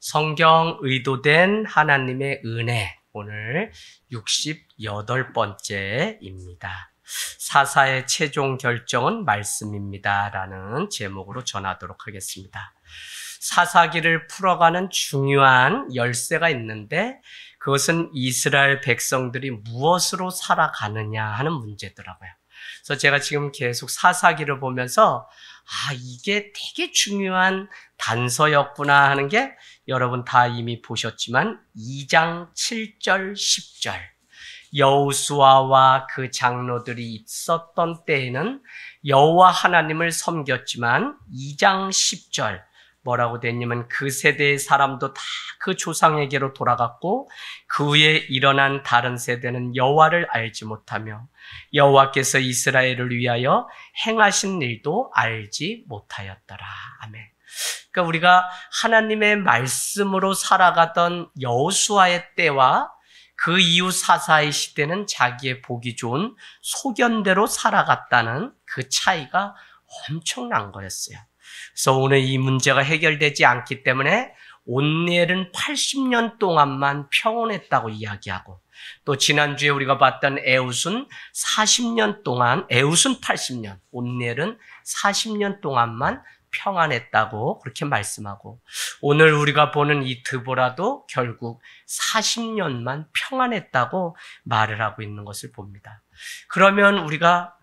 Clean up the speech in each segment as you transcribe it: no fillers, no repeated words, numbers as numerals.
성경 의도된 하나님의 은혜, 오늘 68번째입니다. 사사의 최종 결정은 말씀입니다 라는 제목으로 전하도록 하겠습니다. 사사기를 풀어가는 중요한 열쇠가 있는데 그것은 이스라엘 백성들이 무엇으로 살아가느냐 하는 문제더라고요. 그래서 제가 지금 계속 사사기를 보면서 이게 되게 중요한 단서였구나 하는 게 여러분 다 이미 보셨지만 2장 7절 10절 여호수아와 그 장로들이 있었던 때에는 여호와 하나님을 섬겼지만 2장 10절 뭐라고 됐냐면 그 세대의 사람도 다 그 조상에게로 돌아갔고 그 후에 일어난 다른 세대는 여호와를 알지 못하며 여호와께서 이스라엘을 위하여 행하신 일도 알지 못하였더라. 아멘. 그러니까 우리가 하나님의 말씀으로 살아가던 여호수아의 때와 그 이후 사사의 시대는 자기의 보기 좋은 소견대로 살아갔다는 그 차이가 엄청난 거였어요. 그래서 오늘 이 문제가 해결되지 않기 때문에 온니엘은 80년 동안만 평온했다고 이야기하고 또 지난주에 우리가 봤던 에훗은 40년 동안, 에훗은 80년, 온니엘은 40년 동안만 평안했다고 그렇게 말씀하고 오늘 우리가 보는 이 드보라도 결국 40년만 평안했다고 말을 하고 있는 것을 봅니다. 그러면 우리가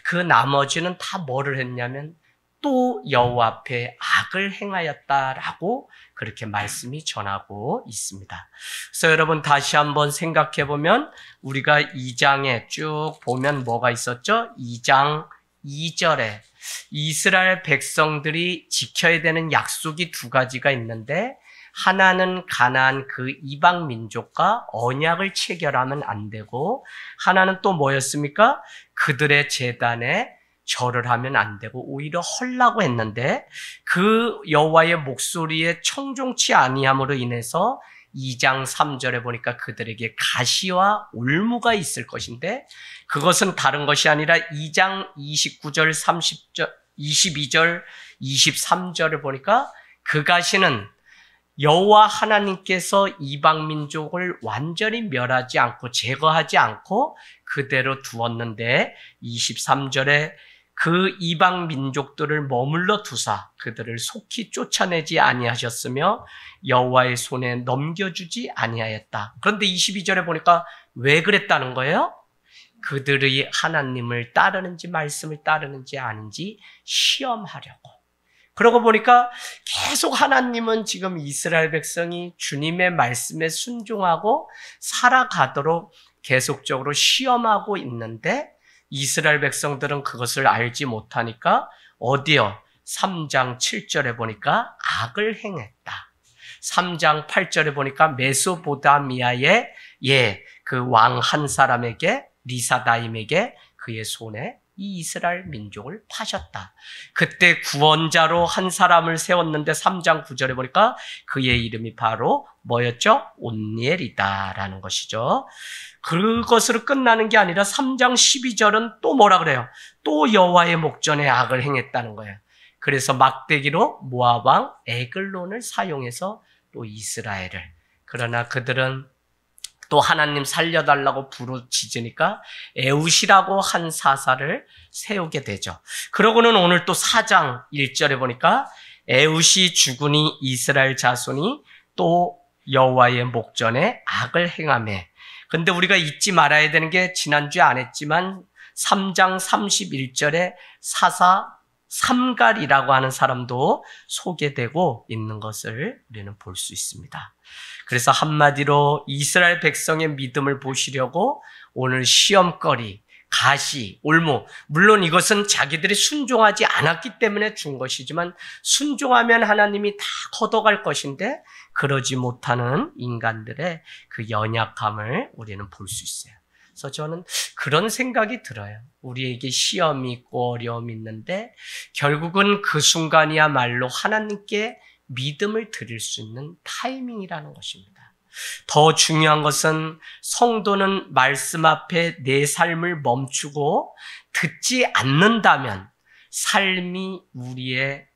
그 나머지는 다 뭐를 했냐면 또 여호와 앞에 악을 행하였다라고 그렇게 말씀이 전하고 있습니다. 그래서 여러분 다시 한번 생각해 보면 우리가 2장에 쭉 보면 뭐가 있었죠? 2장 2절에 이스라엘 백성들이 지켜야 되는 약속이 두 가지가 있는데 하나는 가나안 그 이방 민족과 언약을 체결하면 안 되고 하나는 또 뭐였습니까? 그들의 제단에 절을 하면 안 되고 오히려 헐라고 했는데 그 여호와의 목소리에 청종치 아니함으로 인해서 2장 3절에 보니까 그들에게 가시와 올무가 있을 것인데 그것은 다른 것이 아니라 2장 29절, 30절, 22절, 23절을 보니까 그 가시는 여호와 하나님께서 이방 민족을 완전히 멸하지 않고 제거하지 않고 그대로 두었는데 23절에 그 이방 민족들을 머물러 두사 그들을 속히 쫓아내지 아니하셨으며 여호와의 손에 넘겨주지 아니하였다. 그런데 22절에 보니까 왜 그랬다는 거예요? 그들의 하나님을 따르는지 말씀을 따르는지 아닌지 시험하려고. 그러고 보니까 계속 하나님은 지금 이스라엘 백성이 주님의 말씀에 순종하고 살아가도록 계속적으로 시험하고 있는데 이스라엘 백성들은 그것을 알지 못하니까 어디요? 3장 7절에 보니까 악을 행했다. 3장 8절에 보니까 메소보다미아의 그 왕 한 사람에게 리사다임에게 그의 손에 이 이스라엘 민족을 파셨다. 그때 구원자로 한 사람을 세웠는데 3장 9절에 보니까 그의 이름이 바로 뭐였죠? 온니엘이다라는 것이죠. 그것으로 끝나는 게 아니라 3장 12절은 또 뭐라 그래요? 또 여호와의 목전에 악을 행했다는 거예요. 그래서 막대기로 모압 왕 에글론을 사용해서 또 이스라엘을 그러나 그들은 또 하나님 살려달라고 부르짖으니까 에훗이라고 한 사사를 세우게 되죠. 그러고는 오늘 또 4장 1절에 보니까 에훗이 죽으니 이스라엘 자손이 또 여호와의 목전에 악을 행하매. 근데 우리가 잊지 말아야 되는 게 지난주에 안 했지만 3장 31절에 사사 삼갈이라고 하는 사람도 소개되고 있는 것을 우리는 볼 수 있습니다. 그래서 한마디로 이스라엘 백성의 믿음을 보시려고 오늘 시험거리, 가시, 올무, 물론 이것은 자기들이 순종하지 않았기 때문에 준 것이지만 순종하면 하나님이 다 걷어갈 것인데 그러지 못하는 인간들의 그 연약함을 우리는 볼 수 있어요. 그래서 저는 그런 생각이 들어요. 우리에게 시험이 있고 어려움이 있는데 결국은 그 순간이야말로 하나님께 믿음을 드릴 수 있는 타이밍이라는 것입니다. 더 중요한 것은 성도는 말씀 앞에 내 삶을 멈추고 듣지 않는다면 삶이 우리의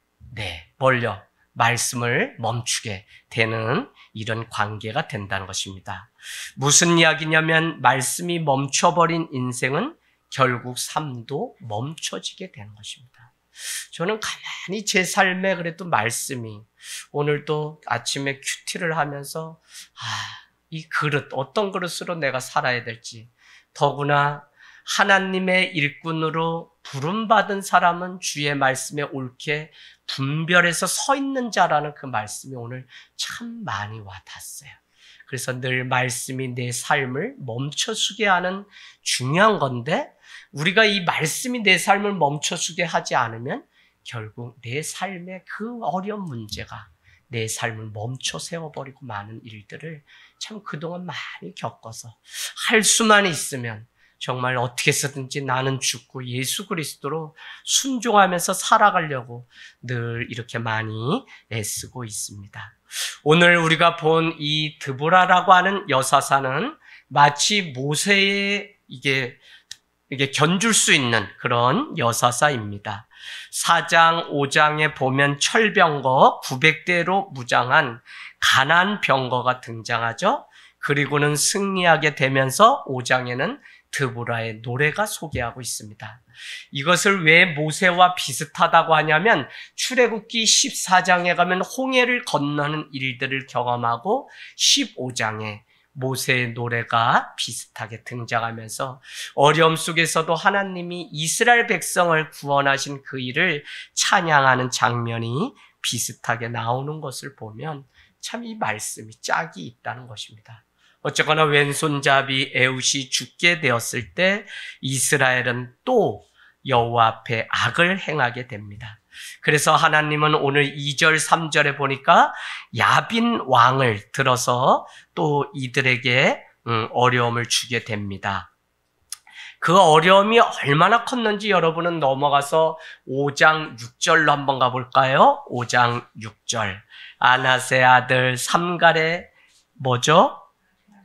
말씀을 멈추게 되는 이런 관계가 된다는 것입니다. 무슨 이야기냐면 말씀이 멈춰버린 인생은 결국 삶도 멈춰지게 되는 것입니다. 저는 가만히 제 삶에 그래도 말씀이 오늘도 아침에 큐티를 하면서 이 그릇, 어떤 그릇으로 내가 살아야 될지, 더구나 하나님의 일꾼으로 부름받은 사람은 주의 말씀에 옳게 분별해서 서 있는 자라는 그 말씀이 오늘 참 많이 와닿았어요. 그래서 늘 말씀이 내 삶을 멈춰서게 하는 중요한 건데, 우리가 이 말씀이 내 삶을 멈춰서게 하지 않으면 결국 내 삶의 그 어려운 문제가 내 삶을 멈춰 세워버리고 많은 일들을 참 그동안 많이 겪어서 할 수만 있으면 정말 어떻게 해서든지 나는 죽고 예수 그리스도로 순종하면서 살아가려고 늘 이렇게 많이 애쓰고 있습니다. 오늘 우리가 본 이 드보라라고 하는 여사사는 마치 모세의 이게 견줄 수 있는 그런 여사사입니다. 4장, 5장에 보면 철병거 900대로 무장한 가난 병거가 등장하죠. 그리고는 승리하게 되면서 5장에는 드보라의 노래가 소개하고 있습니다. 이것을 왜 모세와 비슷하다고 하냐면 출애굽기 14장에 가면 홍해를 건너는 일들을 경험하고 15장에 모세의 노래가 비슷하게 등장하면서 어려움 속에서도 하나님이 이스라엘 백성을 구원하신 그 일을 찬양하는 장면이 비슷하게 나오는 것을 보면 참 이 말씀이 짝이 있다는 것입니다. 어쨌거나 왼손잡이 에훗이 죽게 되었을 때 이스라엘은 또 여호와 앞에 악을 행하게 됩니다. 그래서 하나님은 오늘 2절, 3절에 보니까 야빈 왕을 들어서 또 이들에게 어려움을 주게 됩니다. 그 어려움이 얼마나 컸는지 여러분은 넘어가서 5장 6절로 한번 가볼까요? 5장 6절. 아낫의 아들 삼갈의 뭐죠?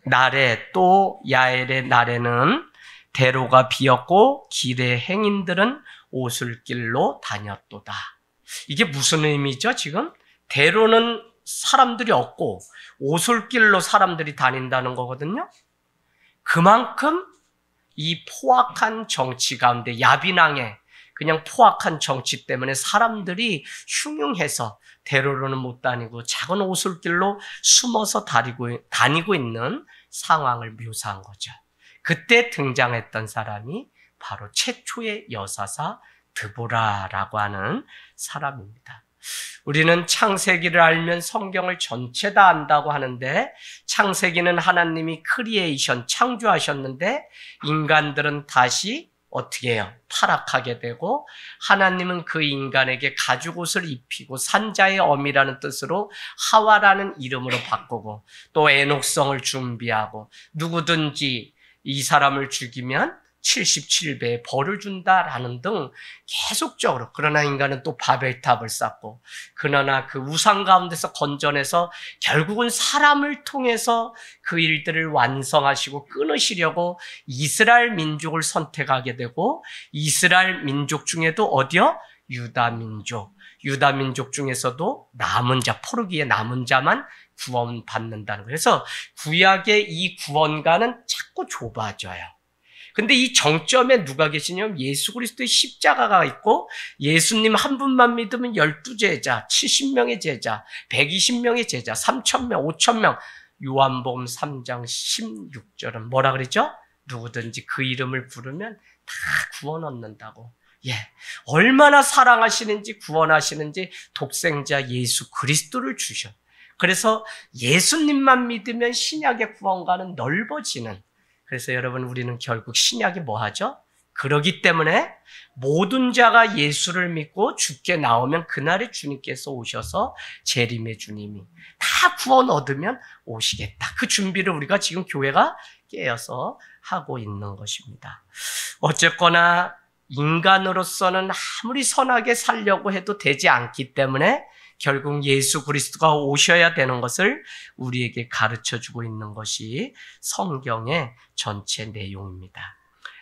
날에 또 야엘의 날에는 대로가 비었고 길의 행인들은 오솔길로 다녔도다. 이게 무슨 의미죠? 지금 대로는 사람들이 없고 오솔길로 사람들이 다닌다는 거거든요. 그만큼 이 포악한 정치 가운데 야빈왕의 그냥 포악한 정치 때문에 사람들이 흉흉해서 대로로는 못 다니고 작은 오솔길로 숨어서 다니고 있는 상황을 묘사한 거죠. 그때 등장했던 사람이 바로 최초의 여사사 드보라라고 하는 사람입니다. 우리는 창세기를 알면 성경을 전체 다 안다고 하는데 창세기는 하나님이 크리에이션, 창조하셨는데 인간들은 다시 어떻게 해요? 타락하게 되고 하나님은 그 인간에게 가죽옷을 입히고 산자의 어미라는 뜻으로 하와라는 이름으로 바꾸고 또 에녹성을 준비하고 누구든지 이 사람을 죽이면 77배의 벌을 준다라는 등 계속적으로 그러나 인간은 또 바벨탑을 쌓고 그러나 그 우상 가운데서 건져내서 결국은 사람을 통해서 그 일들을 완성하시고 끊으시려고 이스라엘 민족을 선택하게 되고 이스라엘 민족 중에도 어디요? 유다 민족 중에서도 남은 자, 포르기의 남은 자만 구원받는다는 거예요. 그래서 구약의 이 구원가는 자꾸 좁아져요. 근데 이 정점에 누가 계시냐면 예수 그리스도의 십자가가 있고 예수님 한 분만 믿으면 12제자, 70명의 제자, 120명의 제자, 3,000명, 5,000명. 요한복음 3장 16절은 뭐라 그랬죠? 누구든지 그 이름을 부르면 다 구원 얻는다고. 얼마나 사랑하시는지 구원하시는지 독생자 예수 그리스도를 주셔. 그래서 예수님만 믿으면 신약의 구원과는 넓어지는. 그래서 여러분 우리는 결국 신약이 뭐하죠? 그러기 때문에 모든 자가 예수를 믿고 죽게 나오면 그날에 주님께서 오셔서 재림의 주님이 다 구원 얻으면 오시겠다. 그 준비를 우리가 지금 교회가 깨어서 하고 있는 것입니다. 어쨌거나 인간으로서는 아무리 선하게 살려고 해도 되지 않기 때문에 결국 예수 그리스도가 오셔야 되는 것을 우리에게 가르쳐주고 있는 것이 성경의 전체 내용입니다.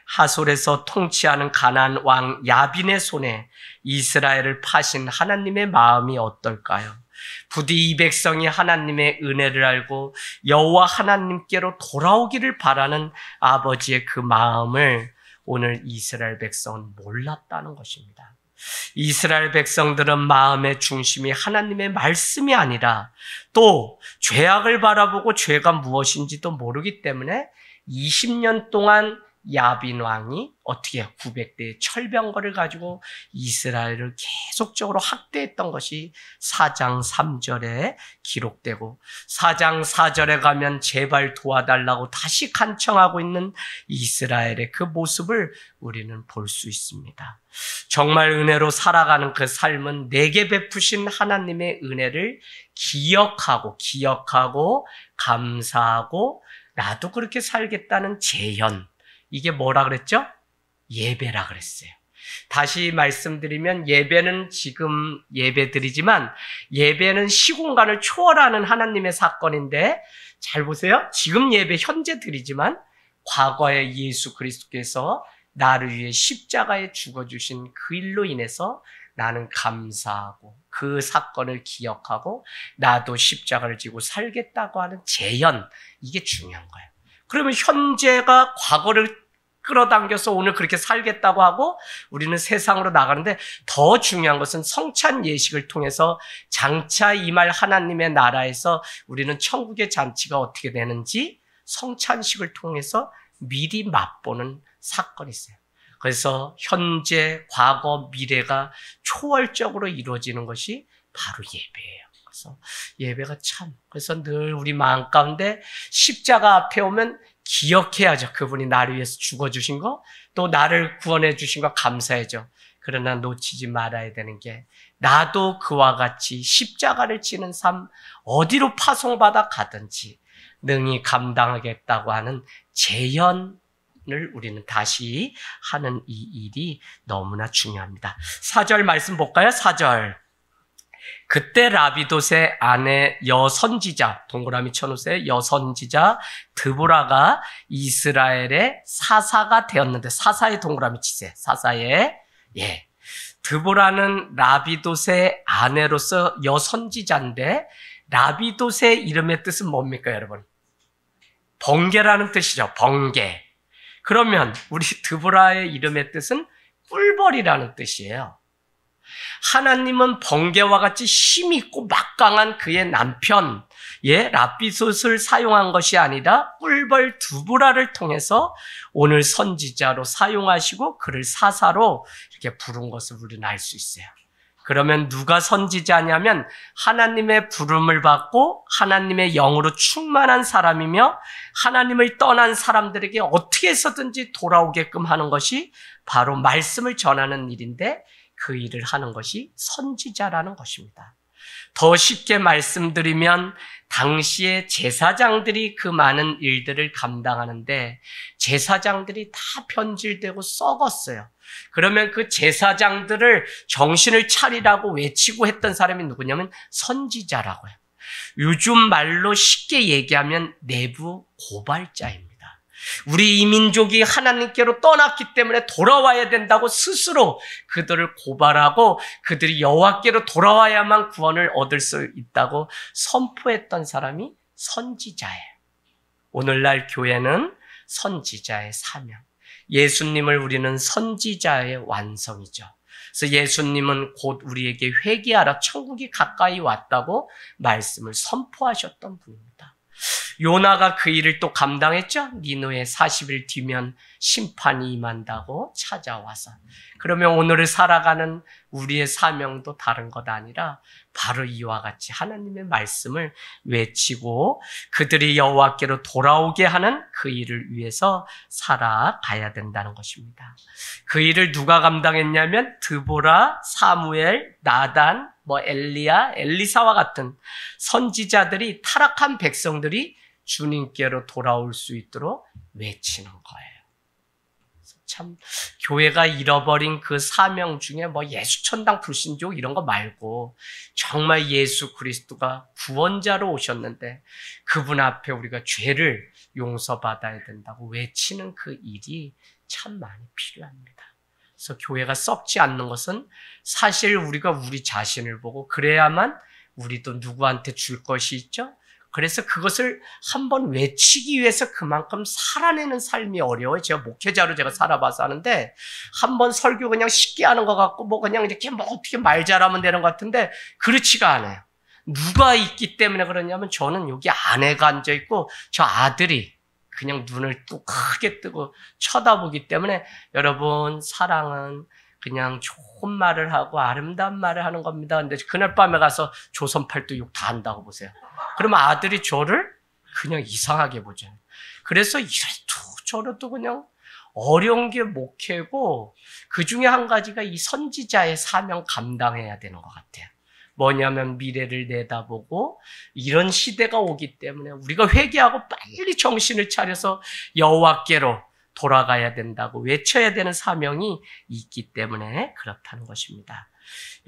하솔에서 통치하는 가나안 왕 야빈의 손에 이스라엘을 파신 하나님의 마음이 어떨까요? 부디 이 백성이 하나님의 은혜를 알고 여호와 하나님께로 돌아오기를 바라는 아버지의 그 마음을 오늘 이스라엘 백성은 몰랐다는 것입니다. 이스라엘 백성들은 마음의 중심이 하나님의 말씀이 아니라 또 죄악을 바라보고 죄가 무엇인지도 모르기 때문에 20년 동안 야빈 왕이 어떻게 900대의 철병거를 가지고 이스라엘을 계속적으로 학대했던 것이 4장 3절에 기록되고 4장 4절에 가면 제발 도와달라고 다시 간청하고 있는 이스라엘의 그 모습을 우리는 볼 수 있습니다. 정말 은혜로 살아가는 그 삶은 내게 베푸신 하나님의 은혜를 기억하고 감사하고 나도 그렇게 살겠다는 재현, 이게 뭐라 그랬죠? 예배라 그랬어요. 다시 말씀드리면 예배는 지금 예배 드리지만 예배는 시공간을 초월하는 하나님의 사건인데 잘 보세요. 지금 예배 현재 드리지만 과거에 예수 그리스도께서 나를 위해 십자가에 죽어주신 그 일로 인해서 나는 감사하고 그 사건을 기억하고 나도 십자가를 지고 살겠다고 하는 재현, 이게 중요한 거예요. 그러면 현재가 과거를 끌어당겨서 오늘 그렇게 살겠다고 하고 우리는 세상으로 나가는데 더 중요한 것은 성찬 예식을 통해서 장차 임할 하나님의 나라에서 우리는 천국의 잔치가 어떻게 되는지 성찬식을 통해서 미리 맛보는 사건이 있어요. 그래서 현재, 과거, 미래가 초월적으로 이루어지는 것이 바로 예배예요. 그래서 예배가 그래서 늘 우리 마음 가운데 십자가 앞에 오면 기억해야죠. 그분이 나를 위해서 죽어주신 거, 또 나를 구원해 주신 거 감사해죠. 그러나 놓치지 말아야 되는 게 나도 그와 같이 십자가를 지는 삶, 어디로 파송받아 가든지 능히 감당하겠다고 하는 재현을 우리는 다시 하는 이 일이 너무나 중요합니다. 4절 말씀 볼까요? 4절. 그때 라비돗의 아내 여선지자, 동그라미 쳐놓으세요. 여선지자 드보라가 이스라엘의 사사가 되었는데, 사사의 동그라미 치세요. 사사의, 드보라는 라비돗의 아내로서 여선지자인데, 라비돗의 이름의 뜻은 뭡니까, 여러분? 번개라는 뜻이죠. 번개. 그러면 우리 드보라의 이름의 뜻은 꿀벌이라는 뜻이에요. 하나님은 번개와 같이 힘있고 막강한 그의 남편, 라비돗을 사용한 것이 아니라 꿀벌 드보라를 통해서 오늘 선지자로 사용하시고 그를 사사로 이렇게 부른 것을 우리는 알 수 있어요. 그러면 누가 선지자냐면 하나님의 부름을 받고 하나님의 영으로 충만한 사람이며 하나님을 떠난 사람들에게 어떻게 해서든지 돌아오게끔 하는 것이 바로 말씀을 전하는 일인데 그 일을 하는 것이 선지자라는 것입니다. 더 쉽게 말씀드리면 당시에 제사장들이 그 많은 일들을 감당하는데 제사장들이 다 변질되고 썩었어요. 그러면 그 제사장들을 정신을 차리라고 외치고 했던 사람이 누구냐면 선지자라고요. 요즘 말로 쉽게 얘기하면 내부 고발자입니다. 우리 이 민족이 하나님께로 떠났기 때문에 돌아와야 된다고 스스로 그들을 고발하고 그들이 여호와께로 돌아와야만 구원을 얻을 수 있다고 선포했던 사람이 선지자예요. 오늘날 교회는 선지자의 사명, 예수님을 우리는 선지자의 완성이죠. 그래서 예수님은 곧 우리에게 회개하라, 천국이 가까이 왔다고 말씀을 선포하셨던 분입니다. 요나가 그 일을 또 감당했죠. 니느웨 40일 뒤면 심판이 임한다고 찾아와서. 그러면 오늘을 살아가는 우리의 사명도 다른 것 아니라 바로 이와 같이 하나님의 말씀을 외치고 그들이 여호와께로 돌아오게 하는 그 일을 위해서 살아가야 된다는 것입니다. 그 일을 누가 감당했냐면 드보라, 사무엘, 나단, 엘리야, 엘리사와 같은 선지자들이, 타락한 백성들이 주님께로 돌아올 수 있도록 외치는 거예요. 참 교회가 잃어버린 그 사명 중에 예수천당 불신족 이런 거 말고 정말 예수 그리스도가 구원자로 오셨는데 그분 앞에 우리가 죄를 용서받아야 된다고 외치는 그 일이 참 많이 필요합니다. 그래서 교회가 썩지 않는 것은 사실 우리가 우리 자신을 보고 그래야만 우리도 누구한테 줄 것이 있죠. 그래서 그것을 한번 외치기 위해서 그만큼 살아내는 삶이 어려워요. 제가 목회자로 제가 살아봐서 하는데 한번 설교 그냥 쉽게 하는 것 같고 뭐 그냥 이렇게 뭐 어떻게 말 잘하면 되는 것 같은데 그렇지가 않아요. 누가 있기 때문에 그러냐면 저는 여기 아내가 앉아있고 저 아들이 그냥 눈을 또 크게 뜨고 쳐다보기 때문에 여러분 사랑은 그냥 좋은 말을 하고 아름다운 말을 하는 겁니다. 근데 그날 밤에 가서 조선 팔도 욕 다 한다고 보세요. 그러면 아들이 저를 그냥 이상하게 보죠. 그래서 이래도 저래도 그냥 어려운 게 목회고 그 중에 한 가지가 이 선지자의 사명 감당해야 되는 것 같아요. 뭐냐면 미래를 내다보고 이런 시대가 오기 때문에 우리가 회개하고 빨리 정신을 차려서 여호와께로 돌아가야 된다고 외쳐야 되는 사명이 있기 때문에 그렇다는 것입니다.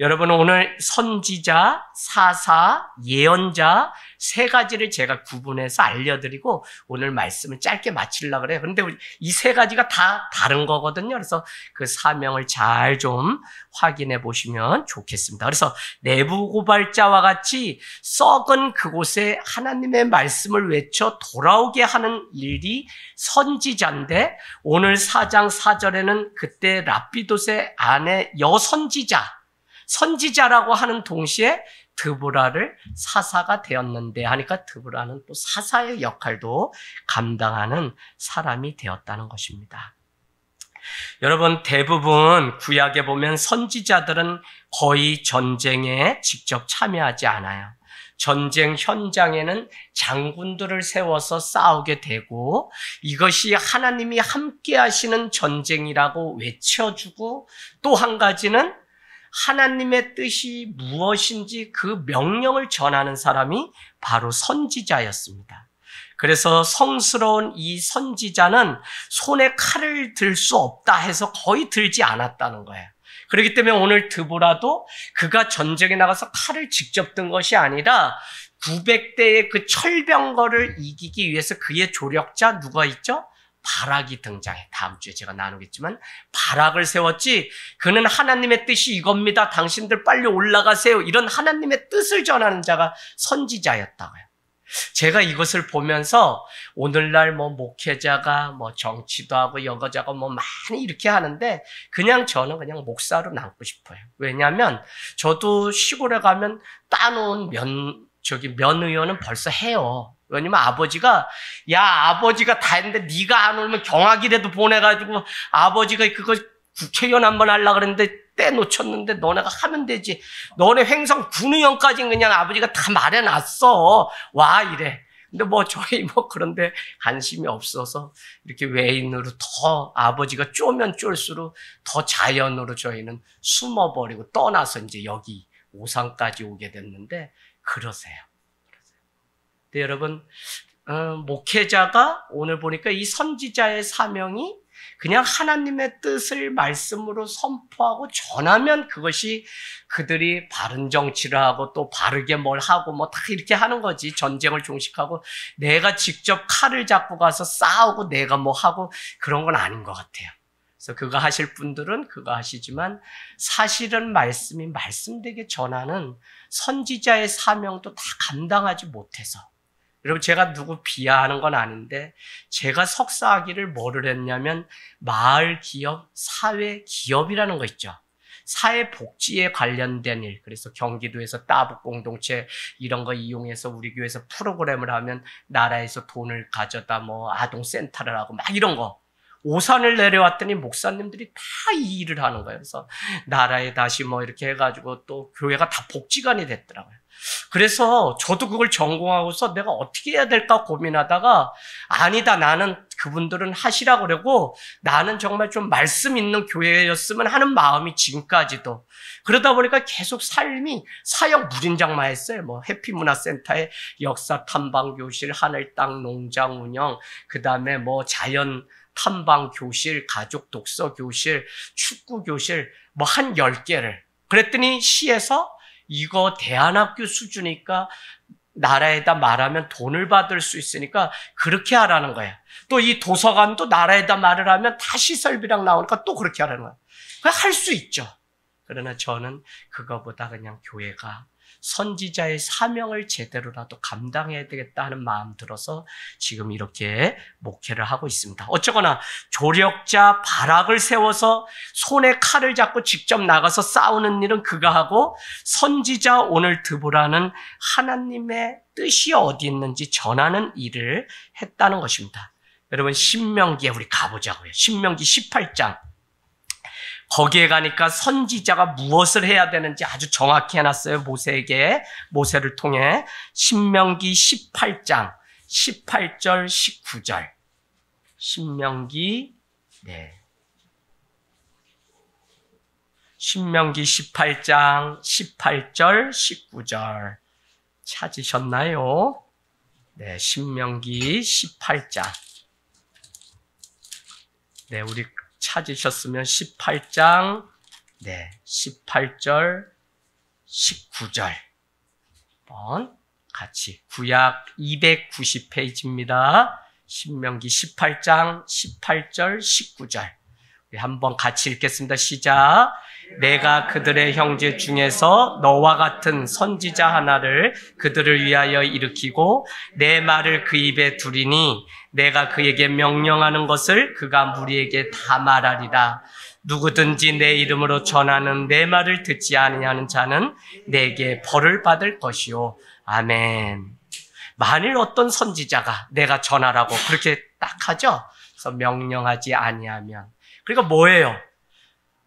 여러분 오늘 선지자, 사사, 예언자 세 가지를 제가 구분해서 알려드리고 오늘 말씀을 짧게 마치려고 그래요. 그런데 이 세 가지가 다 다른 거거든요. 그래서 그 사명을 잘 좀 확인해 보시면 좋겠습니다. 그래서 내부 고발자와 같이 썩은 그곳에 하나님의 말씀을 외쳐 돌아오게 하는 일이 선지자인데 오늘 4장 4절에는 그때 랍비돗의 아내 선지자라고 하는 동시에 드보라를 사사가 되었는데 하니까 드보라는 또 사사의 역할도 감당하는 사람이 되었다는 것입니다. 여러분 대부분 구약에 보면 선지자들은 거의 전쟁에 직접 참여하지 않아요. 전쟁 현장에는 장군들을 세워서 싸우게 되고 이것이 하나님이 함께 하시는 전쟁이라고 외쳐주고 또 한 가지는 하나님의 뜻이 무엇인지 그 명령을 전하는 사람이 바로 선지자였습니다. 그래서 성스러운 이 선지자는 손에 칼을 들 수 없다 해서 거의 들지 않았다는 거예요. 그렇기 때문에 오늘 드보라도 그가 전쟁에 나가서 칼을 직접 든 것이 아니라 900대의 그 철병거를 이기기 위해서 그의 조력자 누가 있죠? 바락이 등장해. 다음 주에 제가 나누겠지만 바락을 세웠지 그는 하나님의 뜻이 이겁니다. 당신들 빨리 올라가세요. 이런 하나님의 뜻을 전하는 자가 선지자였다고요. 제가 이것을 보면서 오늘날 목회자가 정치도 하고 여거저거 많이 이렇게 하는데 저는 그냥 목사로 남고 싶어요. 왜냐하면 저도 시골에 가면 따놓은 면 의원은 벌써 해요. 왜냐면 아버지가 다 했는데 네가 안 오면 경악이라도 보내가지고 아버지가 그거 국회의원 한번 하려고 그랬는데 때 놓쳤는데 너네가 하면 되지. 너네 횡성 군의원까지는 그냥 아버지가 다 말해놨어. 와 이래. 근데 저희 그런데 관심이 없어서 이렇게 외인으로 더 아버지가 쪼면 쫄수록 더 자연으로 저희는 숨어버리고 떠나서 이제 여기 오산까지 오게 됐는데 그러세요. 근데 여러분 목회자가 오늘 보니까 이 선지자의 사명이 그냥 하나님의 뜻을 말씀으로 선포하고 전하면 그것이 그들이 바른 정치를 하고 또 바르게 뭘 하고 다 이렇게 하는 거지. 전쟁을 종식하고 내가 직접 칼을 잡고 가서 싸우고 내가 하고 그런 건 아닌 것 같아요. 그래서 그거 하실 분들은 그거 하시지만 사실은 말씀이 말씀되게 전하는 선지자의 사명도 다 감당하지 못해서 여러분 제가 누구 비하하는 건 아닌데 제가 석사학위를 뭐를 했냐면 마을 기업, 사회 기업이라는 거 있죠. 사회복지에 관련된 일. 그래서 경기도에서 따북 공동체 이런 거 이용해서 우리 교회에서 프로그램을 하면 나라에서 돈을 가져다 아동센터를 하고 이런 거. 오산을 내려왔더니 목사님들이 다 이 일을 하는 거예요. 그래서 나라에 다시 이렇게 해가지고 또 교회가 다 복지관이 됐더라고요. 그래서 저도 그걸 전공하고서 내가 어떻게 해야 될까 고민하다가 아니다 나는 그분들은 하시라고 그러고 나는 정말 좀 말씀 있는 교회였으면 하는 마음이 지금까지도 그러다 보니까 계속 삶이 사역 무진장만 했어요. 해피문화센터의 역사 탐방 교실, 하늘 땅 농장 운영, 그 다음에 자연 탐방 교실, 가족 독서 교실, 축구 교실 한 10개를 그랬더니 시에서 이거 대안학교 수준이니까 나라에다 말하면 돈을 받을 수 있으니까 그렇게 하라는 거야. 또 이 도서관도 나라에다 말을 하면 다 시설비랑 나오니까 또 그렇게 하라는 거야. 할 수 있죠. 그러나 저는 그거보다 그냥 교회가 선지자의 사명을 제대로라도 감당해야 되겠다 하는 마음 들어서 지금 이렇게 목회를 하고 있습니다. 어쩌거나 조력자 바락을 세워서 손에 칼을 잡고 직접 나가서 싸우는 일은 그가 하고, 선지자 오늘 드보라는 하나님의 뜻이 어디 있는지 전하는 일을 했다는 것입니다. 여러분, 신명기에 우리 가보자고요. 신명기 18장. 거기에 가니까 선지자가 무엇을 해야 되는지 아주 정확히 해놨어요. 모세에게, 모세를 통해. 신명기 18장 18절 19절. 신명기 18장 18절 19절 찾으셨나요? 네, 신명기 18장. 네, 우리 찾으셨으면 18장 18절 19절 한번 같이, 구약 290페이지입니다. 신명기 18장 18절 19절 우리 한번 같이 읽겠습니다. 시작. 내가 그들의 형제 중에서 너와 같은 선지자 하나를 그들을 위하여 일으키고 내 말을 그 입에 두리니 내가 그에게 명령하는 것을 그가 무리에게 다 말하리라. 누구든지 내 이름으로 전하는 내 말을 듣지 아니하는 자는 내게 벌을 받을 것이요. 아멘. 만일 어떤 선지자가 내가 전하라고 그렇게 딱 하죠. 그래서 명령하지 아니하면, 그러니까 뭐예요?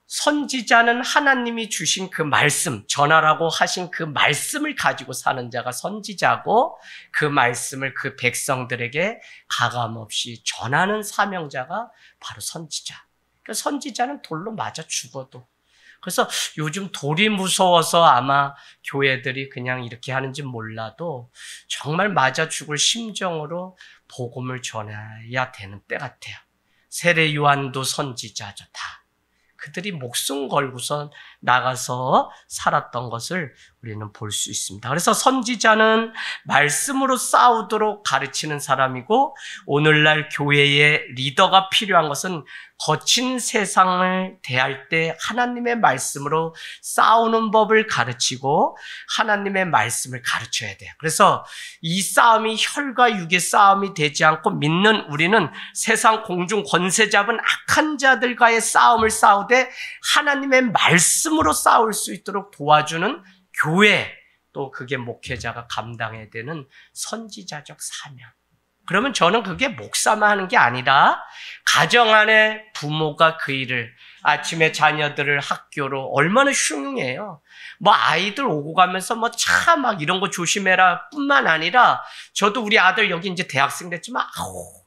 선지자는 하나님이 주신 그 말씀, 전하라고 하신 그 말씀을 가지고 사는 자가 선지자고, 그 말씀을 그 백성들에게 가감없이 전하는 사명자가 바로 선지자. 그러니까 선지자는 돌로 맞아 죽어도. 그래서 요즘 돌이 무서워서 아마 교회들이 그냥 이렇게 하는지 몰라도 정말 맞아 죽을 심정으로 복음을 전해야 되는 때 같아요. 세례 요한도 선지자죠, 다. 그들이 목숨 걸고선 나가서 살았던 것을 우리는 볼 수 있습니다. 그래서 선지자는 말씀으로 싸우도록 가르치는 사람이고, 오늘날 교회의 리더가 필요한 것은 거친 세상을 대할 때 하나님의 말씀으로 싸우는 법을 가르치고 하나님의 말씀을 가르쳐야 돼요. 그래서 이 싸움이 혈과 육의 싸움이 되지 않고 믿는 우리는 세상 공중 권세 잡은 악한 자들과의 싸움을 싸우되 하나님의 말씀으로 싸울 수 있도록 도와주는 교회, 또 그게 목회자가 감당해야 되는 선지자적 사명. 그러면 저는 그게 목사만 하는 게 아니라 가정 안에 부모가 그 일을, 아침에 자녀들을 학교로, 얼마나 흉흉해요. 뭐 아이들 오고 가면서 뭐 차 막 이런 거 조심해라 뿐만 아니라, 저도 우리 아들 여기 이제 대학생 됐지만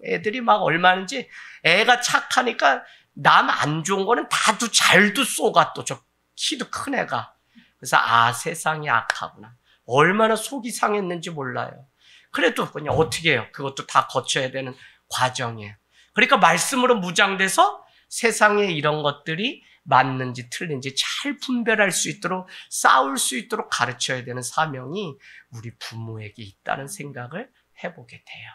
애들이 막 얼마는지, 애가 착하니까 남 안 좋은 거는 다도 잘도 쏘가, 또 저 키도 큰 애가. 그래서 세상이 악하구나. 얼마나 속이 상했는지 몰라요. 그래도 그냥 어떻게 해요? 그것도 다 거쳐야 되는 과정이에요. 그러니까 말씀으로 무장돼서 세상에 이런 것들이 맞는지 틀린지 잘 분별할 수 있도록, 싸울 수 있도록 가르쳐야 되는 사명이 우리 부모에게 있다는 생각을 해보게 돼요.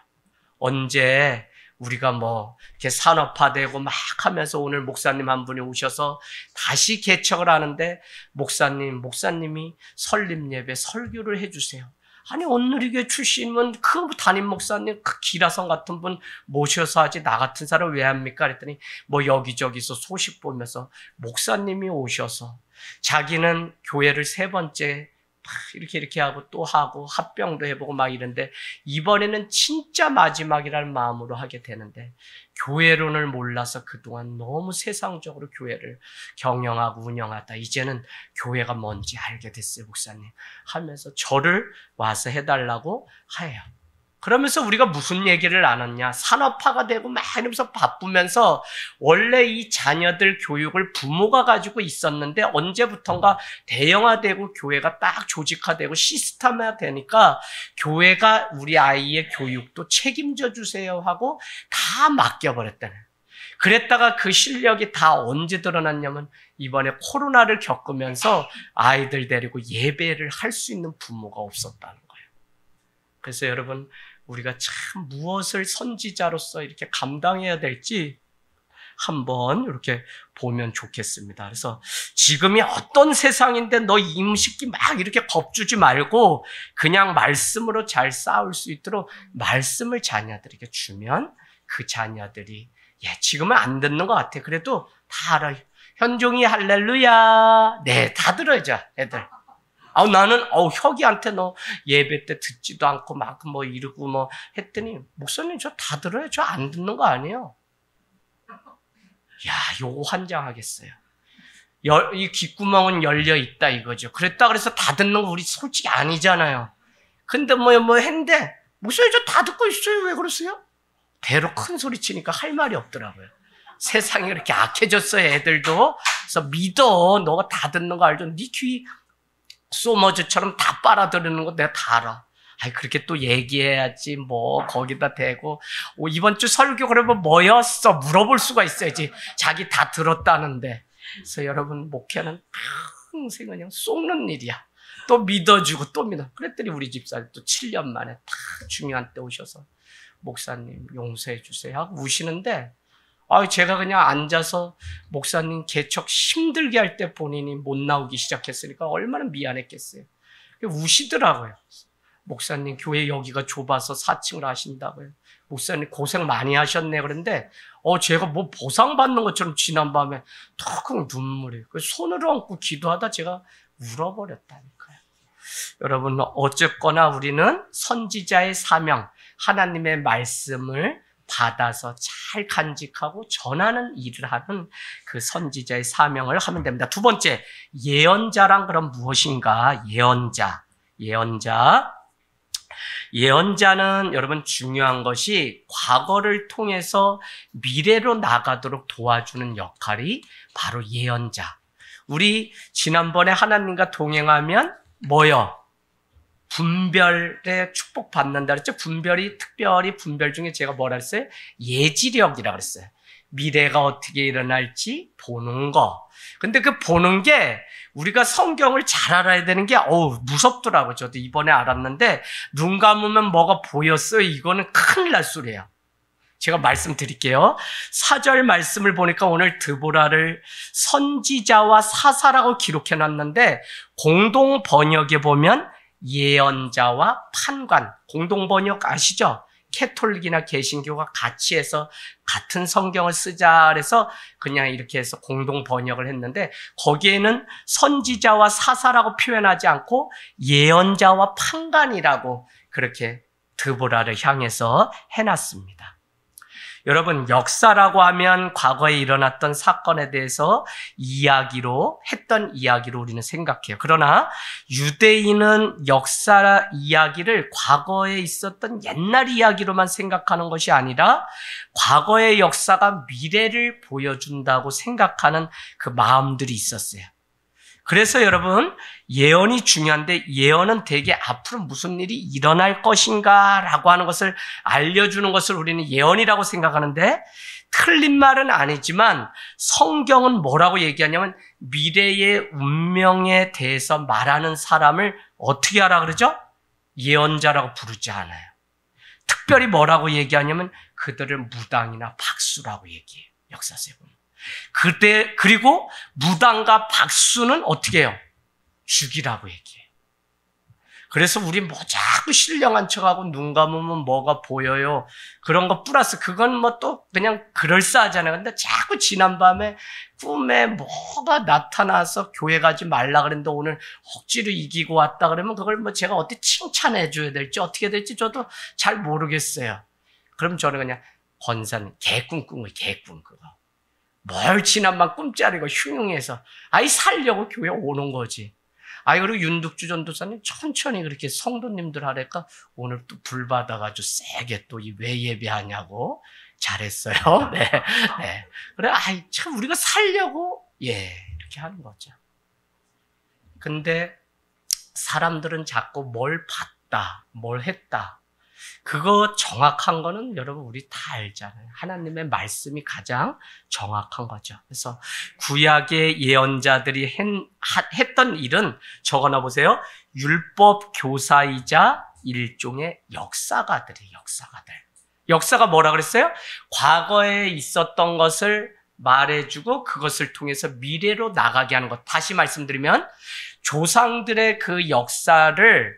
언제 우리가 뭐 이렇게 산업화되고 막 하면서 오늘 목사님 한 분이 오셔서 다시 개척을 하는데, 목사님이 설립 예배 설교를 해주세요. 아니, 온누리교회 출신이면 그 담임 목사님, 그 기라성 같은 분 모셔서 하지, 나 같은 사람 왜 합니까? 그랬더니 뭐 여기저기서 소식 보면서 목사님이 오셔서 자기는 교회를 3번째 이렇게 하고 또 하고 합병도 해보고 막 이런데, 이번에는 진짜 마지막이라는 마음으로 하게 되는데, 교회론을 몰라서 그동안 너무 세상적으로 교회를 경영하고 운영하다 이제는 교회가 뭔지 알게 됐어요, 목사님 하면서 저를 와서 해달라고 해요. 그러면서 우리가 무슨 얘기를 나눴냐, 산업화가 되고 막 이러면서 바쁘면서 원래 이 자녀들 교육을 부모가 가지고 있었는데 언제부턴가 대형화되고 교회가 딱 조직화되고 시스템화 되니까 교회가 우리 아이의 교육도 책임져 주세요 하고 다 맡겨버렸다는. 그랬다가 그 실력이 다 언제 드러났냐면 이번에 코로나를 겪으면서 아이들 데리고 예배를 할 수 있는 부모가 없었다는 거예요. 그래서 여러분, 우리가 참 무엇을 선지자로서 이렇게 감당해야 될지 한번 이렇게 보면 좋겠습니다. 그래서 지금이 어떤 세상인데 너 임식기 막 이렇게 겁주지 말고 그냥 말씀으로 잘 싸울 수 있도록 말씀을 자녀들에게 주면 그 자녀들이 지금은 안 듣는 것 같아. 그래도 다 알아요. 현종이 할렐루야. 네, 다 들어야죠, 애들. 나는 혁이한테 너 예배 때 듣지도 않고 막 뭐 이러고 뭐 했더니 목사님 저 다 들어요. 저 안 듣는 거 아니에요. 야, 요거 환장하겠어요. 이 귓구멍은 열려 있다 이거죠. 그랬다 그래서 다 듣는 거 우리 솔직히 아니잖아요. 근데 뭐 했는데 목사님 저 다 듣고 있어요. 왜 그러세요? 대로 큰 소리 치니까 할 말이 없더라고요. 세상이 그렇게 악해졌어요, 애들도. 그래서 믿어. 너가 다 듣는 거 알죠? 네 귀 소머즈처럼 다 빨아들이는 거 내가 다 알아. 그렇게 또 얘기해야지, 뭐, 거기다 대고. 이번 주 설교 그러면 뭐였어? 물어볼 수가 있어야지. 자기 다 들었다는데. 그래서 여러분, 목회는 평생 그냥 쏟는 일이야. 또 믿어주고 또 믿어. 그랬더니 우리 집사님 또 7년 만에 다 중요한 때 오셔서, 목사님 용서해 주세요 하고 우시는데, 제가 그냥 앉아서 목사님 개척 힘들게 할 때 본인이 못 나오기 시작했으니까 얼마나 미안했겠어요. 우시더라고요. 목사님 교회 여기가 좁아서 4층을 하신다고요. 목사님 고생 많이 하셨네. 그런데 제가 뭐 보상받는 것처럼 지난밤에 턱 눈물이. 손으로 얹고 기도하다 제가 울어버렸다니까요. 여러분, 어쨌거나 우리는 선지자의 사명, 하나님의 말씀을 받아서 잘 간직하고 전하는 일을 하는 그 선지자의 사명을 하면 됩니다. 두 번째, 예언자란 그럼 무엇인가? 예언자는 여러분 중요한 것이 과거를 통해서 미래로 나가도록 도와주는 역할이 바로 예언자. 우리 지난번에 하나님과 동행하면 뭐요? 분별의 축복 받는다 그랬죠? 특별히 분별 중에 제가 뭐라 했어요? 예지력이라 그랬어요. 미래가 어떻게 일어날지 보는 거. 근데 그 보는 게 우리가 성경을 잘 알아야 되는 게 무섭더라고요. 저도 이번에 알았는데 눈 감으면 뭐가 보였어요. 이거는 큰일 날 소리예요. 제가 말씀드릴게요. 4절 말씀을 보니까 오늘 드보라를 선지자와 사사라고 기록해놨는데 공동 번역에 보면 예언자와 판관, 공동 번역 아시죠? 캐톨릭이나 개신교가 같이 해서 같은 성경을 쓰자 그래서 그냥 이렇게 해서 공동 번역을 했는데 거기에는 선지자와 사사라고 표현하지 않고 예언자와 판관이라고 그렇게 드보라를 향해서 해놨습니다. 여러분, 역사라고 하면 과거에 일어났던 사건에 대해서 했던 이야기로 우리는 생각해요. 그러나 유대인은 역사 이야기를 과거에 있었던 옛날 이야기로만 생각하는 것이 아니라 과거의 역사가 미래를 보여준다고 생각하는 그 마음들이 있었어요. 그래서 여러분, 예언이 중요한데 예언은 대개 앞으로 무슨 일이 일어날 것인가 라고 하는 것을 알려주는 것을 우리는 예언이라고 생각하는데 틀린 말은 아니지만 성경은 뭐라고 얘기하냐면 미래의 운명에 대해서 말하는 사람을 어떻게 하라 그러죠? 예언자라고 부르지 않아요. 특별히 뭐라고 얘기하냐면 그들을 무당이나 박수라고 얘기해요. 역사서에 보면. 그리고 무당과 박수는 어떻게 해요? 죽이라고 얘기해요. 그래서 우리 뭐 자꾸 신령한 척하고 눈 감으면 뭐가 보여요. 그런 거 플러스 그건 뭐 또 그냥 그럴싸하잖아요. 근데 자꾸 지난밤에 꿈에 뭐가 나타나서 교회 가지 말라 그랬는데 오늘 억지로 이기고 왔다 그러면 그걸 뭐 제가 어떻게 칭찬해 줘야 될지 어떻게 될지 저도 잘 모르겠어요. 그럼 저는 그냥 권사님 개꿈 꾼 거예요. 개꿈 그거. 뭘 지난밤 꿈자리고 흉흉해서 살려고 교회 오는 거지. 그리고 윤득주 전도사님 천천히 그렇게 성도님들 하랄까 오늘 또 불 받아가지고 세게 또 왜 예배하냐고 잘했어요. 네. 그래 참 우리가 살려고 이렇게 하는 거죠. 근데 사람들은 자꾸 뭘 봤다, 뭘 했다. 그거 정확한 거는 여러분 우리 다 알잖아요. 하나님의 말씀이 가장 정확한 거죠. 그래서 구약의 예언자들이 했던 일은 적어놔 보세요. 율법 교사이자 일종의 역사가들이에요. 역사가들. 역사가 뭐라 그랬어요? 과거에 있었던 것을 말해주고 그것을 통해서 미래로 나가게 하는 것. 다시 말씀드리면 조상들의 그 역사를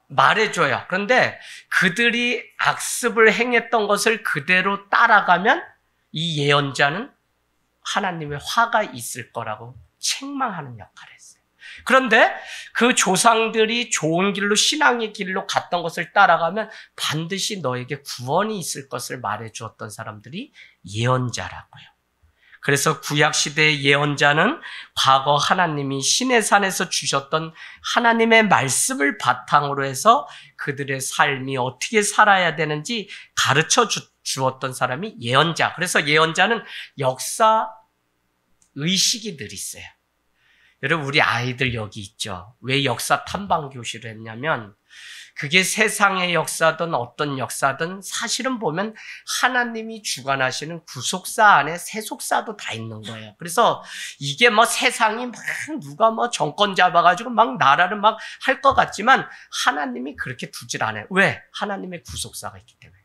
말해줘요. 그런데 그들이 악습을 행했던 것을 그대로 따라가면 이 예언자는 하나님의 화가 있을 거라고 책망하는 역할을 했어요. 그런데 그 조상들이 좋은 길로 신앙의 길로 갔던 것을 따라가면 반드시 너에게 구원이 있을 것을 말해주었던 사람들이 예언자라고요. 그래서 구약시대의 예언자는 과거 하나님이 시내산에서 주셨던 하나님의 말씀을 바탕으로 해서 그들의 삶이 어떻게 살아야 되는지 가르쳐 주었던 사람이 예언자. 그래서 예언자는 역사 의식이 늘 있어요. 여러분, 우리 아이들 여기 있죠. 왜 역사 탐방 교실을 했냐면 그게 세상의 역사든 어떤 역사든 사실은 보면 하나님이 주관하시는 구속사 안에 세속사도 다 있는 거예요. 그래서 이게 뭐 세상이 막 누가 뭐 정권 잡아가지고 막 나라를 막 할 것 같지만 하나님이 그렇게 두질 않아요. 왜? 하나님의 구속사가 있기 때문에.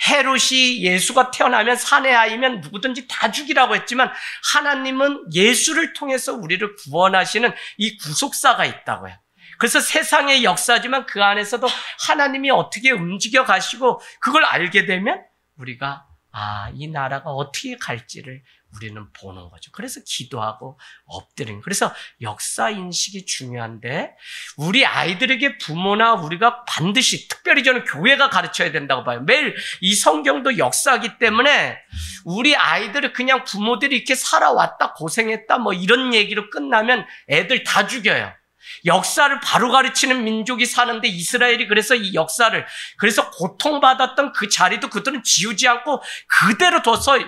헤롯이 예수가 태어나면 사내 아이면 누구든지 다 죽이라고 했지만 하나님은 예수를 통해서 우리를 구원하시는 이 구속사가 있다고요. 그래서 세상의 역사지만 그 안에서도 하나님이 어떻게 움직여 가시고 그걸 알게 되면 우리가 이 나라가 어떻게 갈지를 우리는 보는 거죠. 그래서 기도하고 엎드리는. 그래서 역사 인식이 중요한데 우리 아이들에게 부모나 우리가 반드시 특별히 저는 교회가 가르쳐야 된다고 봐요. 매일 이 성경도 역사이기 때문에 우리 아이들을 그냥 부모들이 이렇게 살아왔다 고생했다 뭐 이런 얘기로 끝나면 애들 다 죽여요. 역사를 바로 가르치는 민족이 사는데 이스라엘이 그래서 이 역사를 그래서 고통받았던 그 자리도 그들은 지우지 않고 그대로 둬서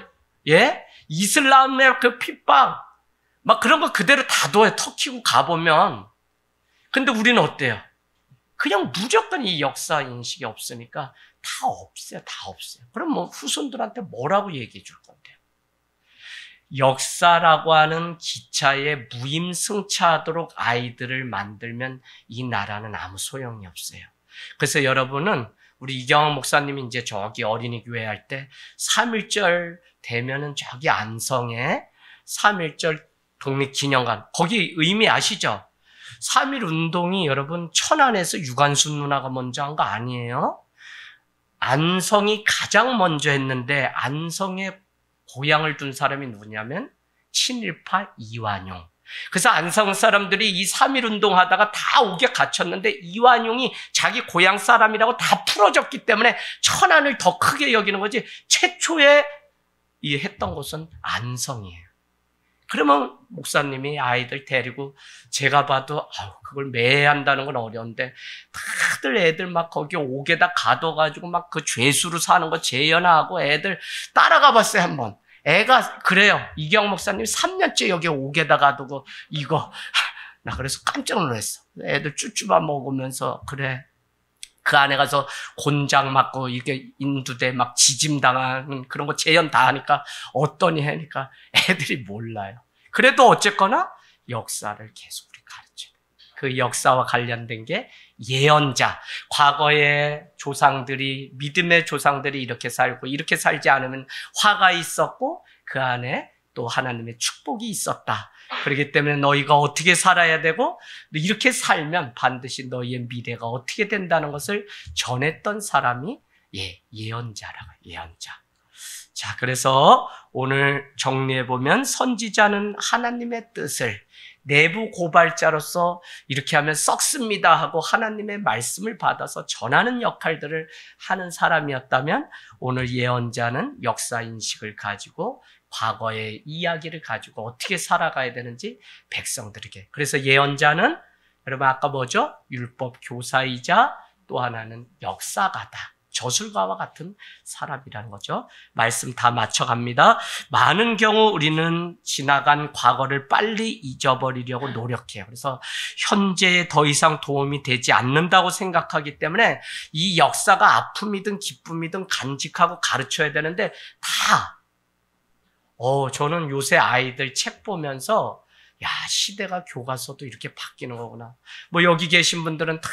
이슬람의 그 핍박 막 그런 거 그대로 다 둬요. 터키고 가보면. 근데 우리는 어때요? 그냥 무조건 이 역사 인식이 없으니까 다 없어요. 다 없어요. 그럼 뭐 후손들한테 뭐라고 얘기해 줄 건데요? 역사라고 하는 기차에 무임승차하도록 아이들을 만들면 이 나라는 아무 소용이 없어요. 그래서 여러분은 우리 이경학 목사님이 이제 저기 어린이 교회 할 때 3.1절 되면은 저기 안성에 3.1절 독립기념관 거기 의미 아시죠? 3.1 운동이 여러분 천안에서 유관순 누나가 먼저 한 거 아니에요? 안성이 가장 먼저 했는데 안성에 고향을 둔 사람이 누구냐면 친일파 이완용. 그래서 안성 사람들이 이 3.1 운동하다가 다 옥에 갇혔는데 이완용이 자기 고향 사람이라고 다 풀어줬기 때문에 천안을 더 크게 여기는 거지 최초에 했던 곳은 안성이에요. 그러면 목사님이 아이들 데리고 제가 봐도 그걸 매해 한다는 건 어려운데 다들 애들 막 거기 옥에다 가둬가지고 막 그 죄수로 사는 거 재현하고 애들 따라가 봤어요 한번. 애가 그래요. 이경 목사님 3년째 여기 옥에다 가두고 이거 나 그래서 깜짝 놀랐어. 애들 쭈쭈밥 먹으면서 그래. 그 안에 가서 곤장 맞고 이게 인두대 막 지짐당하는 그런 거 재현 다 하니까 어떠니 하니까 애들이 몰라요. 그래도 어쨌거나 역사를 계속 우리 가르쳐요. 그 역사와 관련된 게 예언자. 과거의 조상들이 믿음의 조상들이 이렇게 살고 이렇게 살지 않으면 화가 있었고 그 안에 또 하나님의 축복이 있었다. 그렇기 때문에 너희가 어떻게 살아야 되고 이렇게 살면 반드시 너희의 미래가 어떻게 된다는 것을 전했던 사람이 예언자라고 예언자. 자, 그래서 오늘 정리해보면 선지자는 하나님의 뜻을 내부 고발자로서 이렇게 하면 썩습니다 하고 하나님의 말씀을 받아서 전하는 역할들을 하는 사람이었다면 오늘 예언자는 역사인식을 가지고 과거의 이야기를 가지고 어떻게 살아가야 되는지 백성들에게. 그래서 예언자는 여러분 아까 뭐죠? 율법 교사이자 또 하나는 역사가다. 저술가와 같은 사람이라는 거죠. 말씀 다 맞춰갑니다. 많은 경우 우리는 지나간 과거를 빨리 잊어버리려고 노력해요. 그래서 현재에 더 이상 도움이 되지 않는다고 생각하기 때문에 이 역사가 아픔이든 기쁨이든 간직하고 가르쳐야 되는데 저는 요새 아이들 책 보면서 시대가 교과서도 이렇게 바뀌는 거구나. 뭐 여기 계신 분들은 다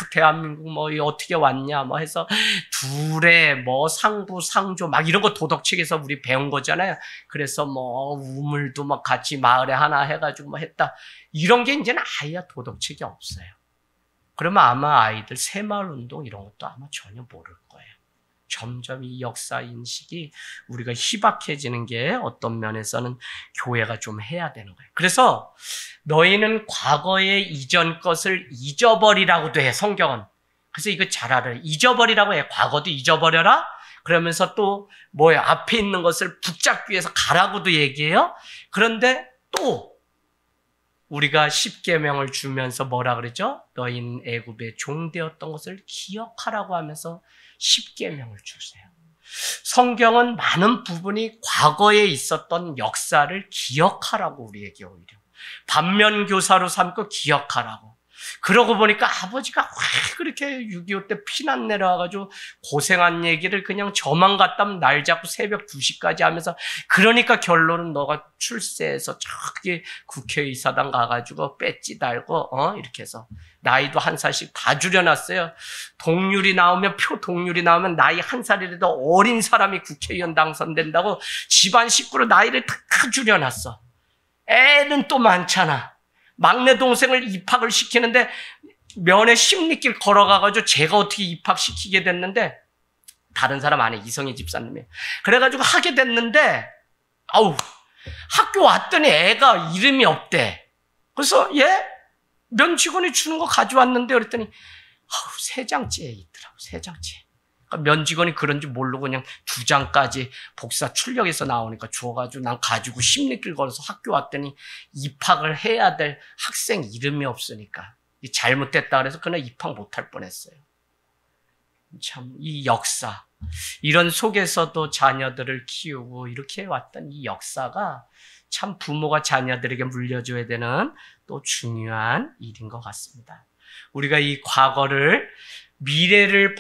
대한민국 뭐 어떻게 왔냐 뭐 해서 둘의 뭐 상부 상조 막 이런 거 도덕책에서 우리 배운 거잖아요. 그래서 뭐 우물도 막 같이 마을에 하나 해가지고 뭐 했다. 이런 게 이제는 아예 도덕책이 없어요. 그러면 아마 아이들 새마을운동 이런 것도 아마 전혀 모를 거예요. 점점 이 역사 인식이 우리가 희박해지는 게 어떤 면에서는 교회가 좀 해야 되는 거예요. 그래서 너희는 과거의 이전 것을 잊어버리라고도 해, 성경은. 그래서 이거 잘 알아요. 잊어버리라고 해. 과거도 잊어버려라. 그러면서 또 뭐예요? 앞에 있는 것을 붙잡기 위해서 가라고도 얘기해요. 그런데 또 우리가 십계명을 주면서 뭐라 그러죠? 너희는 애굽의 종되었던 것을 기억하라고 하면서 십계명을 주세요. 성경은 많은 부분이 과거에 있었던 역사를 기억하라고 우리에게 오히려 반면교사로 삼고 기억하라고. 그러고 보니까 아버지가 왜 그렇게 6.25 때 피난 내려와가지고 고생한 얘기를 그냥 저만 갔다면 날 잡고 새벽 2시까지 하면서, 그러니까 결론은 너가 출세해서 저기 국회의사당 가가지고 배지 달고 이렇게 해서 나이도 한 살씩 다 줄여놨어요. 동률이 나오면 동률이 나오면 나이 한 살이라도 어린 사람이 국회의원 당선된다고 집안 식구로 나이를 다 줄여놨어. 애는 또 많잖아. 막내 동생을 입학을 시키는데 면회 심리길 걸어가가지고 제가 어떻게 입학시키게 됐는데, 다른 사람 안에 이성희 집사님이 그래가지고 하게 됐는데, 학교 왔더니 애가 이름이 없대. 그래서 면 직원이 주는 거 가져왔는데 그랬더니 세 장째에 있더라고. 세 장째. 그러니까 면 직원이 그런지 모르고 그냥 2장까지 복사 출력해서 나오니까 줘가지고 난 가지고 심리길 걸어서 학교 왔더니 입학을 해야 될 학생 이름이 없으니까 잘못됐다 그래서 그날 입학 못할 뻔했어요. 참 이 역사, 이런 속에서도 자녀들을 키우고 이렇게 왔던 이 역사가 참 부모가 자녀들에게 물려줘야 되는 또 중요한 일인 것 같습니다. 우리가 이 과거를, 미래를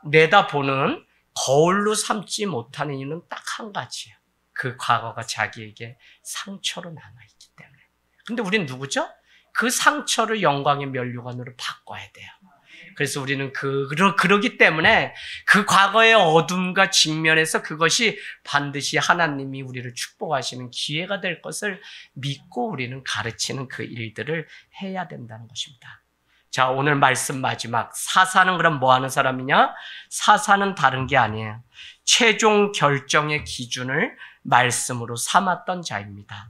내다보는 거울로 삼지 못하는 이유는 딱 한 가지예요. 그 과거가 자기에게 상처로 남아있기 때문에. 근데 우리는 누구죠? 그 상처를 영광의 면류관으로 바꿔야 돼요. 그래서 우리는 그러기 때문에 그 과거의 어둠과 직면에서 그것이 반드시 하나님이 우리를 축복하시는 기회가 될 것을 믿고 우리는 가르치는 그 일들을 해야 된다는 것입니다. 자, 오늘 말씀 마지막. 사사는 그럼 뭐 하는 사람이냐? 사사는 다른 게 아니에요. 최종 결정의 기준을 말씀으로 삼았던 자입니다.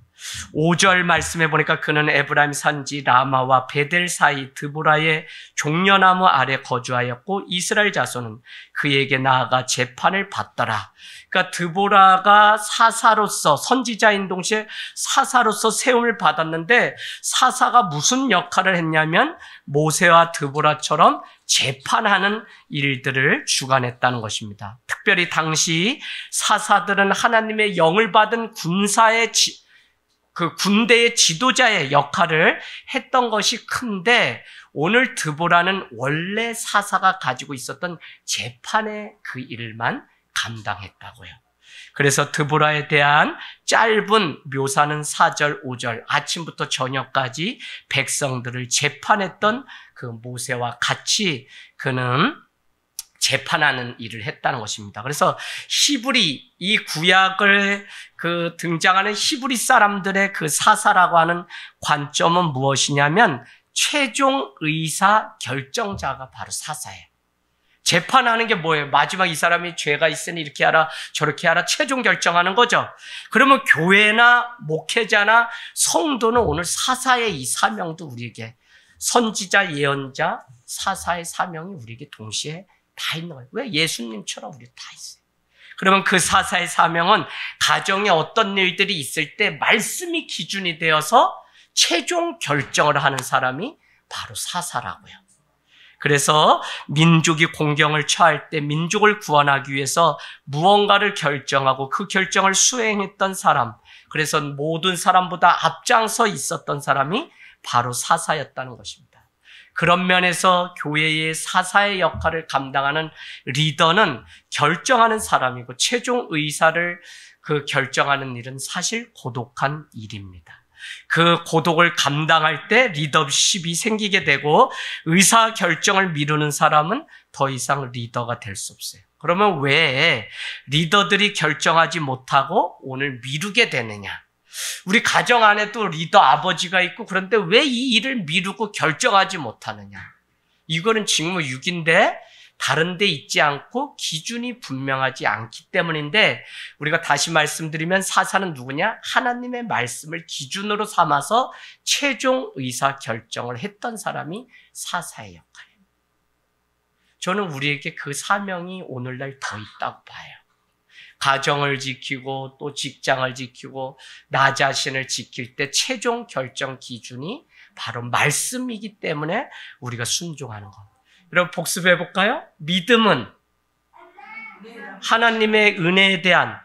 5절 말씀해 보니까 그는 에브라임 산지 라마와 베델 사이 드보라의 종려나무 아래 거주하였고 이스라엘 자손은 그에게 나아가 재판을 받더라. 그러니까 드보라가 사사로서, 선지자인 동시에 사사로서 세움을 받았는데, 사사가 무슨 역할을 했냐면 모세와 드보라처럼 재판하는 일들을 주관했다는 것입니다. 특별히 당시 사사들은 하나님의 영을 받은 군대의 지도자의 역할을 했던 것이 큰데, 오늘 드보라는 원래 사사가 가지고 있었던 재판의 그 일만 감당했다고요. 그래서 드보라에 대한 짧은 묘사는 4절, 5절, 아침부터 저녁까지 백성들을 재판했던 그 모세와 같이 그는 재판하는 일을 했다는 것입니다. 그래서 히브리, 이 구약을 등장하는 히브리 사람들의 그 사사라고 하는 관점은 무엇이냐면 최종 의사 결정자가 바로 사사예요. 재판하는 게 뭐예요? 마지막 이 사람이 죄가 있으니 이렇게 하라 저렇게 하라 최종 결정하는 거죠. 그러면 교회나 목회자나 성도는 오늘 사사의 이 사명도 우리에게, 선지자, 예언자, 사사의 사명이 우리에게 동시에 다 있는 거예요. 왜? 예수님처럼 우리 다 있어요. 그러면 그 사사의 사명은 가정에 어떤 일들이 있을 때 말씀이 기준이 되어서 최종 결정을 하는 사람이 바로 사사라고요. 그래서 민족이 공경을 처할 때 민족을 구원하기 위해서 무언가를 결정하고 그 결정을 수행했던 사람, 그래서 모든 사람보다 앞장서 있었던 사람이 바로 사사였다는 것입니다. 그런 면에서 교회의 사사의 역할을 감당하는 리더는 결정하는 사람이고, 최종 의사를 결정하는 일은 사실 고독한 일입니다. 그 고독을 감당할 때 리더십이 생기게 되고 의사결정을 미루는 사람은 더 이상 리더가 될 수 없어요. 그러면 왜 리더들이 결정하지 못하고 오늘 미루게 되느냐? 우리 가정 안에도 리더 아버지가 있고 그런데 왜 이 일을 미루고 결정하지 못하느냐? 이거는 직무6인데 다른 데 있지 않고 기준이 분명하지 않기 때문인데 우리가 다시 말씀드리면 사사는 누구냐? 하나님의 말씀을 기준으로 삼아서 최종 의사결정을 했던 사람이 사사의 역할이에요. 저는 우리에게 그 사명이 오늘날 더 있다고 봐요. 가정을 지키고 또 직장을 지키고 나 자신을 지킬 때 최종 결정 기준이 바로 말씀이기 때문에 우리가 순종하는 것. 여러분 복습해 볼까요? 믿음은 하나님의 은혜에 대한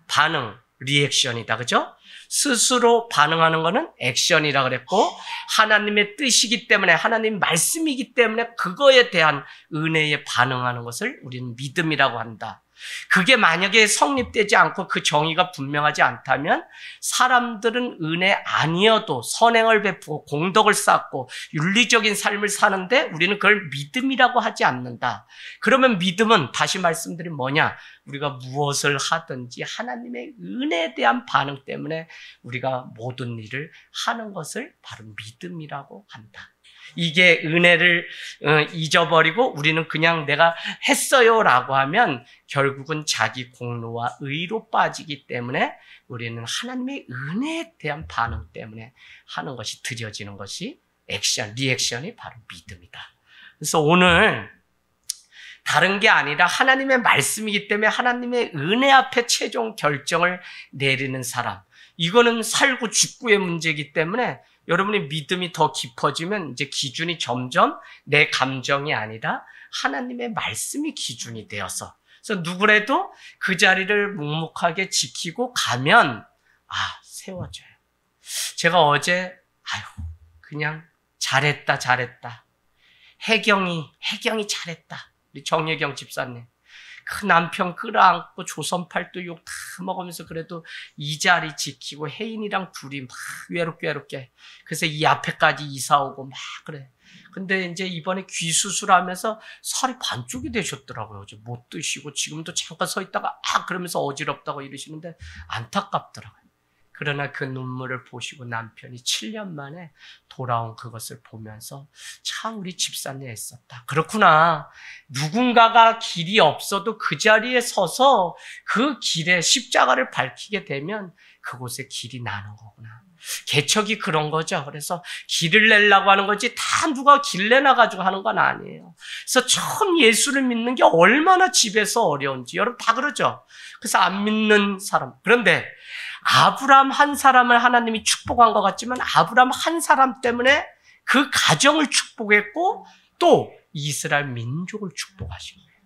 반응, 리액션이다. 그죠? 스스로 반응하는 것은 액션이라 그랬고 하나님의 뜻이기 때문에 하나님 말씀이기 때문에 그거에 대한 은혜에 반응하는 것을 우리는 믿음이라고 한다. 그게 만약에 성립되지 않고 그 정의가 분명하지 않다면 사람들은 은혜 아니어도 선행을 베푸고 공덕을 쌓고 윤리적인 삶을 사는데 우리는 그걸 믿음이라고 하지 않는다. 그러면 믿음은 다시 말씀드린 뭐냐? 우리가 무엇을 하든지 하나님의 은혜에 대한 반응 때문에 우리가 모든 일을 하는 것을 바로 믿음이라고 한다. 이게 은혜를 잊어버리고 우리는 그냥 내가 했어요라고 하면 결국은 자기 공로와 의로 빠지기 때문에 우리는 하나님의 은혜에 대한 반응 때문에 하는 것이 드려지는 것이 액션, 리액션이 바로 믿음이다. 그래서 오늘 다른 게 아니라 하나님의 말씀이기 때문에 하나님의 은혜 앞에 최종 결정을 내리는 사람. 이거는 살고 죽고의 문제이기 때문에 여러분의 믿음이 더 깊어지면 이제 기준이 점점 내 감정이 아니라 하나님의 말씀이 기준이 되어서 그래서 누구라도 그 자리를 묵묵하게 지키고 가면 세워져요. 제가 어제 그냥 잘했다. 혜경이 잘했다. 우리 정혜경 집사님. 그 남편 끌어안고 조선팔도 욕 다 먹으면서 그래도 이 자리 지키고 혜인이랑 둘이 막 외롭게. 그래서 이 앞에까지 이사 오고 막 그래. 근데 이제 이번에 귀 수술하면서 살이 반쪽이 되셨더라고요. 어제 못 드시고 지금도 잠깐 서 있다가 그러면서 어지럽다고 이러시는데 안타깝더라고요. 그러나 그 눈물을 보시고 남편이 7년 만에 돌아온 그것을 보면서 참 우리 집사님 애썼다. 그렇구나. 누군가가 길이 없어도 그 자리에 서서 그 길에 십자가를 밝히게 되면 그곳에 길이 나는 거구나. 개척이 그런 거죠. 그래서 길을 내려고 하는 거지 다 누가 길 내놔가지고 하는 건 아니에요. 그래서 처음 예수를 믿는 게 얼마나 집에서 어려운지 여러분 다 그러죠. 그래서 안 믿는 사람. 그런데 아브라함 한 사람을 하나님이 축복한 것 같지만 아브라함 한 사람 때문에 그 가정을 축복했고 또 이스라엘 민족을 축복하신 거예요.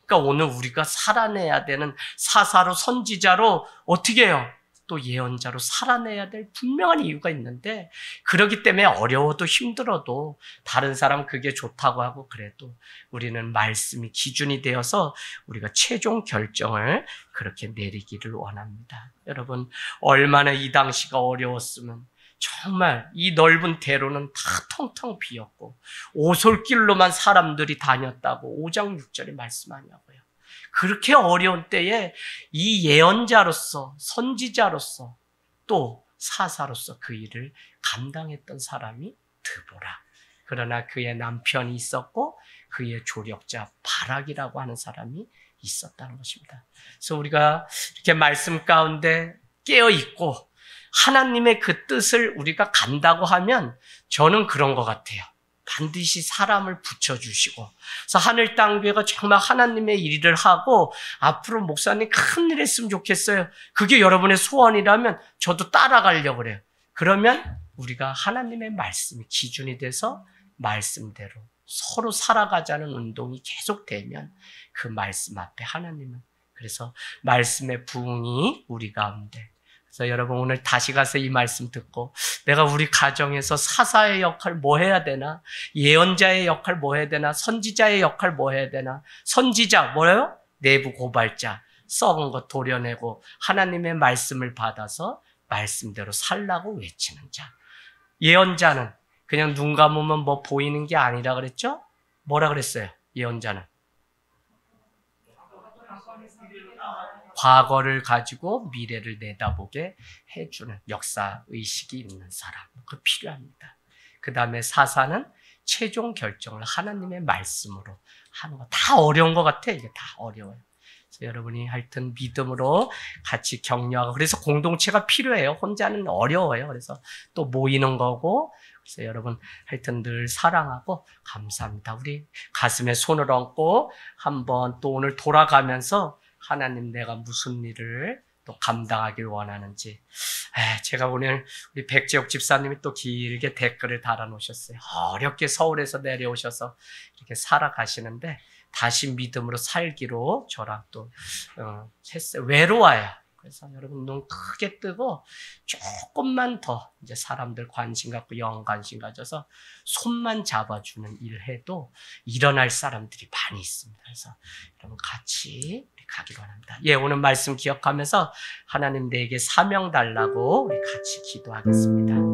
그러니까 오늘 우리가 살아내야 되는 사사로 선지자로 어떻게 해요? 또 예언자로 살아내야 될 분명한 이유가 있는데 그렇기 때문에 어려워도 힘들어도 다른 사람 그게 좋다고 하고 그래도 우리는 말씀이 기준이 되어서 우리가 최종 결정을 그렇게 내리기를 원합니다. 여러분 얼마나 이 당시가 어려웠으면 정말 이 넓은 대로는 다 텅텅 비었고 오솔길로만 사람들이 다녔다고 5장 6절에 말씀하냐고요. 그렇게 어려운 때에 이 예언자로서 선지자로서 또 사사로서 그 일을 감당했던 사람이 드보라. 그러나 그의 남편이 있었고 그의 조력자 바락이라고 하는 사람이 있었다는 것입니다. 그래서 우리가 이렇게 말씀 가운데 깨어있고 하나님의 그 뜻을 우리가 간다고 하면 저는 그런 것 같아요. 반드시 사람을 붙여주시고 그래서 하늘 땅교회가 정말 하나님의 일을 하고 앞으로 목사님 큰 일 했으면 좋겠어요. 그게 여러분의 소원이라면 저도 따라가려고 그래요. 그러면 우리가 하나님의 말씀이 기준이 돼서 말씀대로 서로 살아가자는 운동이 계속되면 그 말씀 앞에 하나님은 그래서 말씀의 부흥이 우리 가운데 그래서 여러분 오늘 다시 가서 이 말씀 듣고 내가 우리 가정에서 사사의 역할 뭐 해야 되나? 예언자의 역할 뭐 해야 되나? 선지자의 역할 뭐 해야 되나? 선지자 뭐예요? 내부 고발자 썩은 것 도려내고 하나님의 말씀을 받아서 말씀대로 살라고 외치는 자. 예언자는 그냥 눈 감으면 뭐 보이는 게 아니라 그랬죠? 뭐라 그랬어요? 예언자는 과거를 가지고 미래를 내다보게 해주는 역사의식이 있는 사람. 그 필요합니다. 그 다음에 사사는 최종 결정을 하나님의 말씀으로 하는 거. 다 어려운 것 같아. 이게 다 어려워요. 그래서 여러분이 하여튼 믿음으로 같이 격려하고, 그래서 공동체가 필요해요. 혼자는 어려워요. 그래서 또 모이는 거고, 그래서 여러분 하여튼 늘 사랑하고 감사합니다. 우리 가슴에 손을 얹고 한번 또 오늘 돌아가면서 하나님 내가 무슨 일을 또 감당하길 원하는지. 제가 오늘 우리 백재옥 집사님이 또 길게 댓글을 달아놓으셨어요. 어렵게 서울에서 내려오셔서 이렇게 살아가시는데 다시 믿음으로 살기로 저랑 또 했어요. 외로워요. 그래서 여러분 눈 크게 뜨고 조금만 더 이제 사람들 관심 갖고 영 관심 가져서 손만 잡아주는 일 해도 일어날 사람들이 많이 있습니다. 그래서 여러분 같이 우리 가기로 합니다. 오늘 말씀 기억하면서 하나님 내게 사명 달라고 우리 같이 기도하겠습니다.